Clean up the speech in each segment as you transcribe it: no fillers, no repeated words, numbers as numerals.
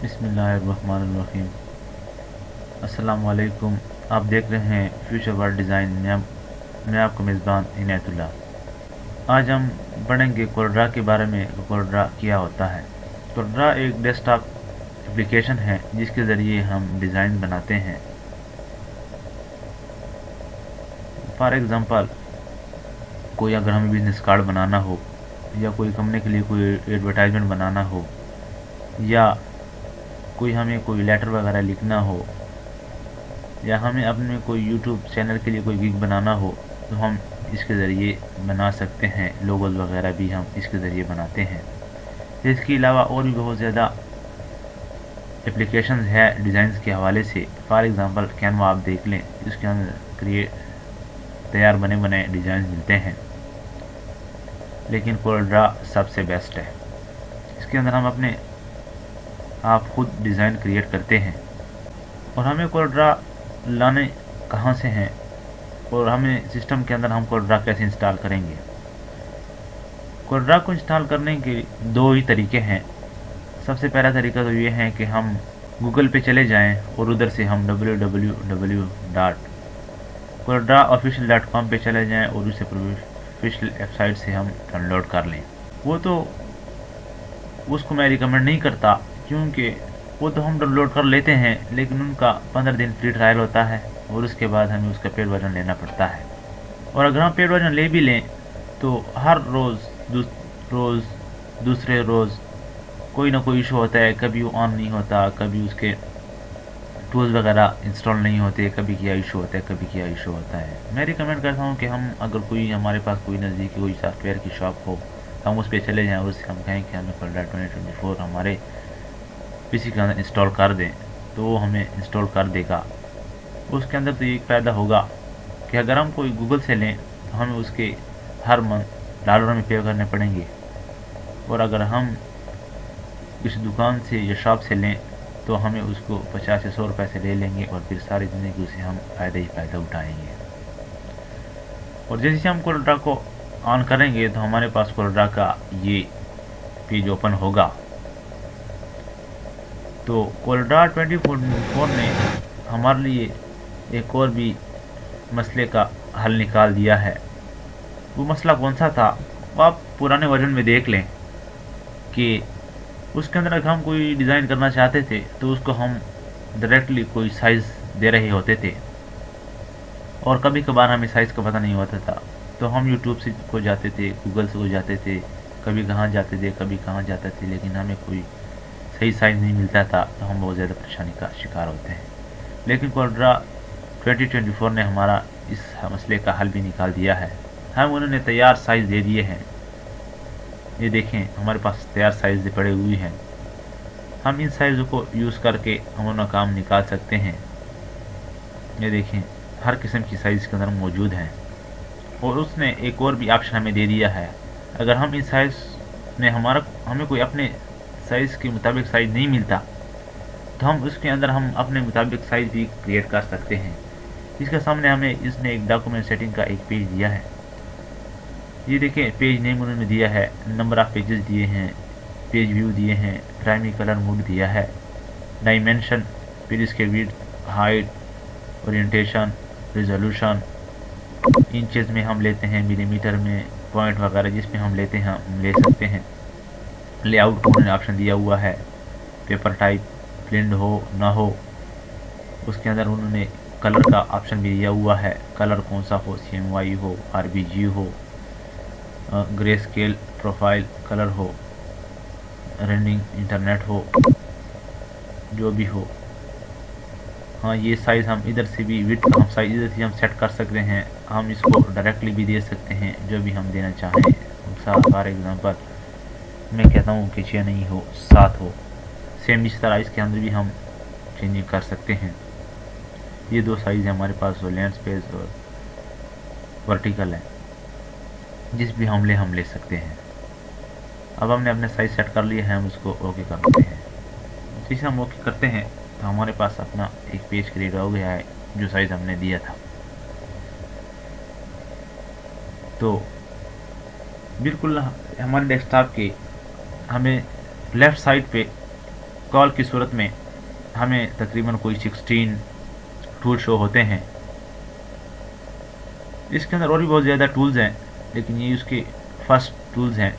बिस्मिल्लाहिर्रहमानिर्रहीम। अस्सलाम वालेकुम। आप देख रहे हैं फ्यूचर वर्ल्ड डिज़ाइन में मैं आपका मेज़बान इनायतुल्लाह। आज हम पढ़ेंगे कोल्ड्रा के बारे में। कोल्ड्रा क्या होता है? कोल्ड्रा एक डेस्कटॉप एप्लीकेशन है जिसके ज़रिए हम डिज़ाइन बनाते हैं। फॉर एग्ज़ाम्पल, कोई अगर हमें बिज़नेस कार्ड बनाना हो, या कोई कंपनी के लिए कोई एडवर्टाइजमेंट बनाना हो, या हमें कोई लेटर वगैरह लिखना हो, या हमें अपने कोई यूट्यूब चैनल के लिए कोई गिग बनाना हो, तो हम इसके ज़रिए बना सकते हैं। लोगोज वगैरह भी हम इसके ज़रिए बनाते हैं। इसके अलावा और भी बहुत ज़्यादा एप्लीकेशंस है डिज़ाइंस के हवाले से। फॉर एग्ज़ाम्पल, कैनवा आप देख लें, इसके अंदर तैयार बने बनाए डिज़ाइन मिलते हैं, लेकिन कोल्ड्रा सबसे बेस्ट है। इसके अंदर हम अपने आप खुद डिज़ाइन क्रिएट करते हैं। और हमें कोल्ड्रा लाने कहाँ से हैं, और हमें सिस्टम के अंदर हम कोल्ड्रा कैसे इंस्टॉल करेंगे? कोल्ड्रा को इंस्टॉल करने के दो ही तरीके हैं। सबसे पहला तरीका तो ये है कि हम गूगल पे चले जाएं और उधर से हम www.coldraofficial.com पे चले जाएं और उसे ऑफिशियल वेबसाइट से हम डाउनलोड कर लें। वो तो उसको मैं रिकमेंड नहीं करता, क्योंकि वो तो हम डाउनलोड कर लेते हैं, लेकिन उनका 15 दिन फ्री ट्रायल होता है और उसके बाद हमें उसका पेड वर्जन लेना पड़ता है। और अगर हम पेड वर्जन ले भी लें तो हर रोज़ दूसरे रोज़ कोई ना कोई इशू होता है। कभी वो ऑन नहीं होता, कभी उसके टूल्स वगैरह इंस्टॉल नहीं होते, कभी क्या इशू होता है, कभी क्या इशू होता है। मैं रिकमेंड करता हूँ कि हम अगर हमारे पास कोई नज़दीकी कोई सॉफ्टवेयर की शॉप हो, हम उस पर चले जाएँ और उससे हम कहें कि हमें कोल्ड्रा 2024 हमारे पीसी के अंदर इंस्टॉल कर दें, तो वो हमें इंस्टॉल कर देगा। उसके अंदर तो एक फ़ायदा होगा कि अगर हम कोई गूगल से लें तो हमें उसके हर मंथ डॉलर में पे करने पड़ेंगे, और अगर हम किसी दुकान से या शॉप से लें तो हमें उसको 50 से 100 रुपये से ले लेंगे, और फिर सारी ज़िंदगी उसे हम फ़ायदा ही फ़ायदा उठाएंगे। और जैसे हम कोल्ड्रा को ऑन करेंगे तो हमारे पास कोल्ड्रा का ये पेज ओपन होगा। तो कोल्ड्रा 2024 ने हमारे लिए एक और भी मसले का हल निकाल दिया है। वो मसला कौन सा था, वो आप पुराने वर्जन में देख लें कि उसके अंदर अगर हम कोई डिज़ाइन करना चाहते थे तो उसको हम डायरेक्टली कोई साइज़ दे रहे होते थे, और कभी कभार हमें साइज़ का पता नहीं होता था, तो हम यूट्यूब से को जाते थे, गूगल से को जाते थे, कभी कहाँ जाते थे, कभी कहाँ जाते थे, लेकिन हमें कोई सही साइज़ नहीं मिलता था, तो हम बहुत ज़्यादा परेशानी का शिकार होते हैं। लेकिन कोल्ड्रा 2024 ने हमारा इस मसले का हल भी निकाल दिया है। हम उन्होंने तैयार साइज़ दे दिए हैं। ये देखें, हमारे पास तैयार साइज़ पड़े हुए हैं। हम इन साइज़ों को यूज़ करके हम अपना काम निकाल सकते हैं। ये देखें, हर किस्म की साइज़ के अंदर मौजूद हैं। और उसने एक और भी ऑप्शन हमें दे दिया है, अगर हम इस साइज़ में हमें कोई अपने साइज़ के मुताबिक साइज़ नहीं मिलता, तो हम उसके अंदर हम अपने मुताबिक साइज़ भी क्रिएट कर सकते हैं। इसके सामने हमें इसने एक डॉक्यूमेंट सेटिंग का एक पेज दिया है। ये देखें, पेज नेम उन्होंने दिया है, नंबर ऑफ़ पेजेस दिए हैं, पेज व्यू दिए हैं, प्राइमरी कलर मोड दिया है, डायमेंशन, फिर इसके width, height, orientation, resolution, inches में हम लेते हैं, मिलीमीटर में, पॉइंट वगैरह जिसमें हम लेते हैं हम ले सकते हैं। लेआउट का उन्होंने ऑप्शन दिया हुआ है, पेपर टाइप, प्रिंट हो ना हो। उसके अंदर उन्होंने कलर का ऑप्शन भी दिया हुआ है, कलर कौन सा हो, CMYK हो, RGB हो, ग्रे स्केल प्रोफाइल कलर हो, रेंडरिंग इंटरनेट हो, जो भी हो। हाँ, ये साइज़ हम इधर से भी विड्थ हम साइज़ इधर से हम सेट कर सकते हैं। हम इसको डायरेक्टली भी दे सकते हैं, जो भी हम देना चाहें। फॉर एग्ज़ाम्पल, मैं कहता हूँ कि 6 नहीं हो, 7 हो। सेम इस तरह इसके अंदर भी हम चेंजिंग कर सकते हैं। ये दो साइज़ है हमारे पास, वो लैंडस्केप और वर्टिकल है, जिस भी हम ले सकते हैं। अब हमने अपने साइज़ सेट कर लिए हैं, हम उसको ओके कर देते हैं। जैसे हम ओके करते हैं तो हमारे पास अपना एक पेज क्रिएट हो गया है, जो साइज़ हमने दिया था। तो बिल्कुल हमारे डेस्कटॉप के हमें लेफ़्ट साइड पे कॉल की सूरत में हमें तकरीबन कोई 16 टूल शो होते हैं। इसके अंदर और भी बहुत ज़्यादा टूल्स हैं, लेकिन ये उसके फर्स्ट टूल्स हैं।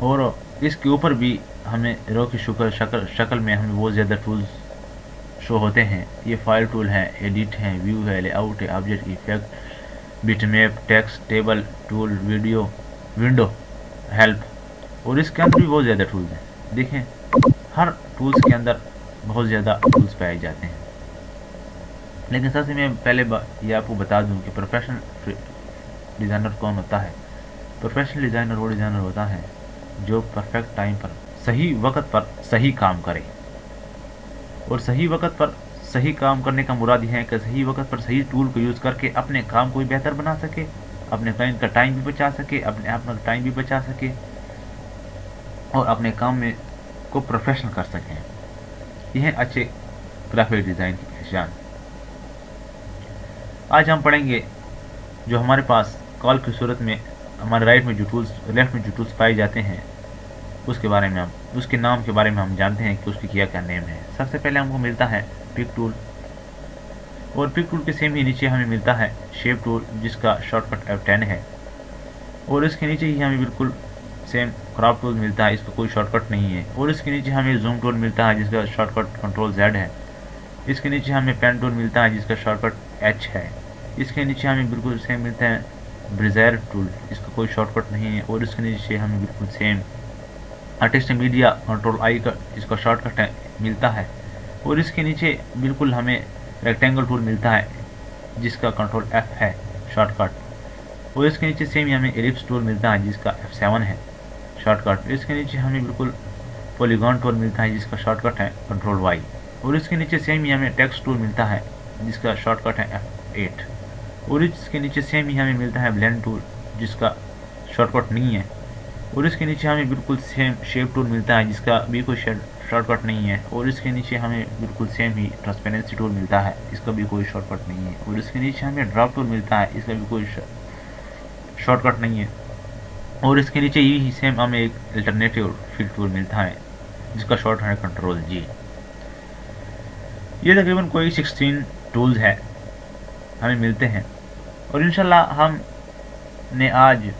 और इसके ऊपर भी हमें रो की शक्ल में हमें बहुत ज़्यादा टूल्स शो होते हैं। ये फाइल टूल है, एडिट है, व्यू है, लेआउट है, object effect, bitmap, text, table tool, video, window, help, और इसके अंदर भी बहुत ज़्यादा टूल्स हैं। देखें, हर टूल्स के अंदर बहुत ज़्यादा टूल्स पाए जाते हैं। लेकिन सबसे मैं पहले ये आपको बता दूं कि प्रोफेशनल डिज़ाइनर कौन होता है। प्रोफेशनल डिज़ाइनर वो डिज़ाइनर होता है जो परफेक्ट टाइम पर, सही वक्त पर सही काम करे। और सही वक्त पर सही काम करने का मुराद यह है कि सही वक्त पर सही टूल को यूज़ करके अपने काम को भी बेहतर बना सके, अपने क्लाइंट का टाइम भी बचा सके, अपने आप का टाइम भी बचा सके, और अपने काम में को प्रोफेशनल कर सकें। यह है अच्छे ग्राफिक डिज़ाइन की पहचान। आज हम पढ़ेंगे जो हमारे पास कॉल की सूरत में हमारे लेफ्ट में जो टूल्स पाए जाते हैं उसके बारे में, हम उसके नाम के बारे में हम जानते हैं कि उसकी क्या नेम है। सबसे पहले हमको मिलता है पिक टूल, और पिक टूल के सेम ही नीचे हमें मिलता है शेप टूल जिसका शॉर्टकट F10 है, और इसके नीचे ही हमें बिल्कुल सेम क्रॉप टूल मिलता है, इसका कोई शॉर्टकट नहीं है। और इसके नीचे हमें जूम टूल मिलता है जिसका शॉर्टकट Ctrl+Z है। इसके नीचे हमें पेन टूल मिलता है जिसका शॉर्टकट H है। इसके नीचे हमें बिल्कुल सेम मिलता है ब्रेज़र टूल, इसका कोई शॉर्टकट नहीं है। और इसके नीचे हमें बिल्कुल सेम आर्टिस्ट मीडिया Ctrl+I का इसका शॉर्टकट है मिलता है। और इसके नीचे बिल्कुल हमें रेक्टेंगल टूल मिलता है जिसका Ctrl+F है शॉर्टकट। और इसके नीचे सेम ही हमें एलिप्स टूल मिलता है जिसका F7 है शॉर्टकट। इसके नीचे हमें बिल्कुल पॉलीगॉन टूल मिलता है जिसका शॉर्टकट है Ctrl+Y। और इसके नीचे सेम ही हमें टेक्स्ट टूल मिलता है जिसका शॉर्टकट है F8। और इसके नीचे सेम ही हमें मिलता है ब्लेंड टूल जिसका शॉर्टकट नहीं है। और इसके नीचे हमें बिल्कुल सेम शेप टूल मिलता है जिसका भी कोई शॉर्टकट नहीं है। और इसके नीचे हमें बिल्कुल सेम ही ट्रांसपेरेंसी टूल मिलता है, इसका भी कोई शॉर्टकट नहीं है। और इसके नीचे हमें ड्रॉप टूल मिलता है, इसका भी कोई शॉर्टकट नहीं है। और इसके नीचे यही सेम हमें एक अल्टरनेटिव फिल टूल मिलता है जिसका शॉर्ट है Ctrl+G। ये तकरीबन कोई 16 टूल्स है हमें मिलते हैं। और इंशाल्लाह हमने आज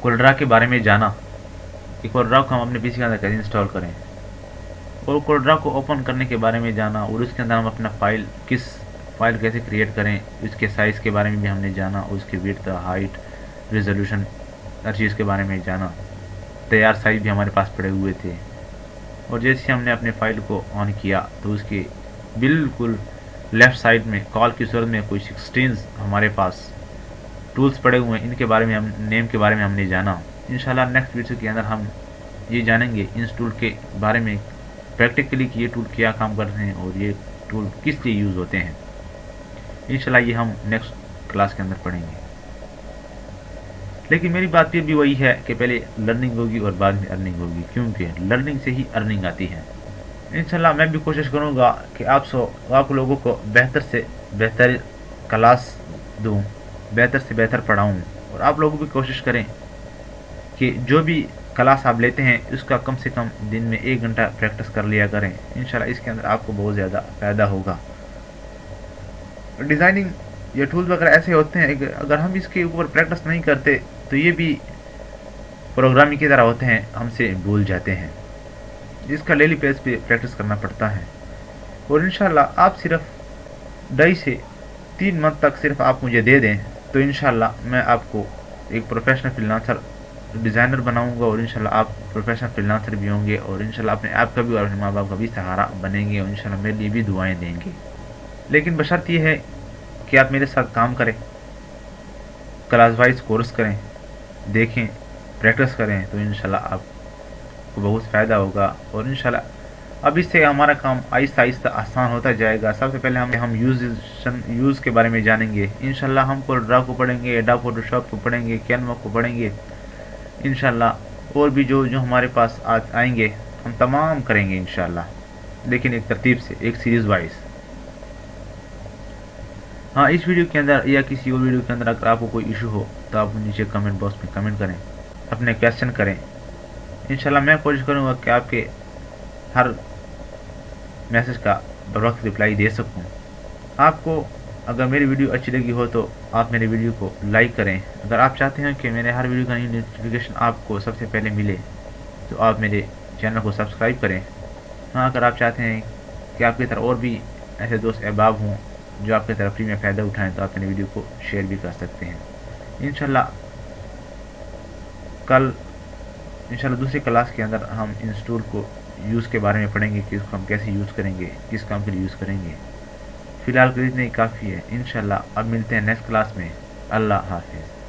कोल्ड्रा के बारे में जाना कि कोल्ड्रा को हम अपने पीसी के अंदर कैसे इंस्टॉल करें, और कोल्ड्रा को ओपन करने के बारे में जाना, और उसके अंदर हम अपना फाइल कैसे क्रिएट करें, उसके साइज़ के बारे में भी हमने जाना, उसके विड्थ, हाइट, रेजोल्यूशन, हर चीज़ के बारे में जाना। तैयार साइज़ भी हमारे पास पड़े हुए थे। और जैसे हमने अपने फाइल को ऑन किया तो उसके बिल्कुल लेफ़्ट साइड में कॉल की सूरत में कोई 16 हमारे पास टूल्स पड़े हुए हैं। इनके बारे में हम नेम के बारे में हमने जाना। इंशाल्लाह नेक्स्ट वीडियो के अंदर हम ये जानेंगे इन टूल के बारे में प्रैक्टिकली कि ये टूल क्या काम करते हैं और ये टूल किस लिए यूज़ होते हैं। इंशाल्लाह ये हम नेक्स्ट क्लास के अंदर पढ़ेंगे। लेकिन मेरी बात ये भी वही है कि पहले लर्निंग होगी और बाद में अर्निंग होगी, क्योंकि लर्निंग से ही अर्निंग आती है। इंशाल्लाह मैं भी कोशिश करूँगा कि आप लोगों को बेहतर से बेहतर क्लास दूँ, बेहतर से बेहतर पढ़ाऊँ, और आप लोग भी कोशिश करें कि जो भी क्लास आप लेते हैं उसका कम से कम दिन में 1 घंटा प्रैक्टिस कर लिया करें। इंशाल्लाह इसके अंदर आपको बहुत ज़्यादा फ़ायदा होगा। डिज़ाइनिंग या टूल्स वगैरह ऐसे होते हैं कि अगर हम इसके ऊपर प्रैक्टिस नहीं करते तो ये भी प्रोग्रामिंग की तरह होते हैं, हमसे भूल जाते हैं। इसका डेली बेस पे प्रैक्टिस करना पड़ता है। और इंशाल्लाह आप सिर्फ 2.5 से 3 मंथ तक सिर्फ आप मुझे दे दें तो इंशाल्लाह मैं आपको एक प्रोफेशनल फ्रीलांसर डिज़ाइनर बनाऊंगा, और इंशाल्लाह आप प्रोफेशनल फ्रीलांसर भी होंगे, और इंशाल्लाह अपने आप का भी और अपने माँ बाप का भी सहारा बनेंगे, और इंशाल्लाह मेरे लिए भी दुआएं देंगे। लेकिन बशर्त ये है कि आप मेरे साथ काम करें, क्लास वाइज कोर्स करें, देखें, प्रैक्टिस करें, तो इंशाल्लाह आपको बहुत फ़ायदा होगा। और इंशाल्लाह अब इससे हमारा काम आहिस्ता आहिस्ता आसान होता जाएगा। सबसे पहले हम यूज़ के बारे में जानेंगे। इंशाल्लाह हम कोल्ड्रा को पढ़ेंगे, एडोब फोटोशॉप को पढ़ेंगे, कैनवा को पढ़ेंगे इंशाल्लाह, और भी जो हमारे पास आएंगे हम तमाम करेंगे इंशाल्लाह, लेकिन एक तरतीब से, एक सीरीज़ वाइज। हाँ, इस वीडियो के अंदर या किसी और वीडियो के अंदर अगर आपको कोई इशू हो तो आप नीचे कमेंट बॉक्स में कमेंट करें, अपने क्वेश्चन करें, انشاءاللہ میں کوشش کروں گا کہ آپ کے ہر میسج کا بروقت رپلائی دے سکوں۔ آپ کو اگر میری ویڈیو اچھی لگی ہو تو آپ میری ویڈیو کو لائک کریں۔ اگر آپ چاہتے ہیں کہ میرے ہر ویڈیو کا نوٹیفیکیشن آپ کو سب سے پہلے ملے تو آپ میرے چینل کو سبسکرائب کریں۔ ہاں، اگر آپ چاہتے ہیں کہ آپ کی طرح اور بھی ایسے دوست احباب ہوں جو آپ کی طرف فری میں فائدہ اٹھائیں تو آپ میری ویڈیو کو شیئر بھی کر سکتے ہیں۔ انشاءاللہ کل دوسری کلاس کے اندر ہم انسٹول کو یوز کے بارے میں پڑھیں گے کہ اس کو ہم کیسے یوز کریں گے، کس کام کے لیے یوز کریں گے۔ فی الحال کے لیے اتنا ہی کافی ہے۔ انشاءاللہ اب ملتے ہیں نیکسٹ کلاس میں۔ اللہ حافظ۔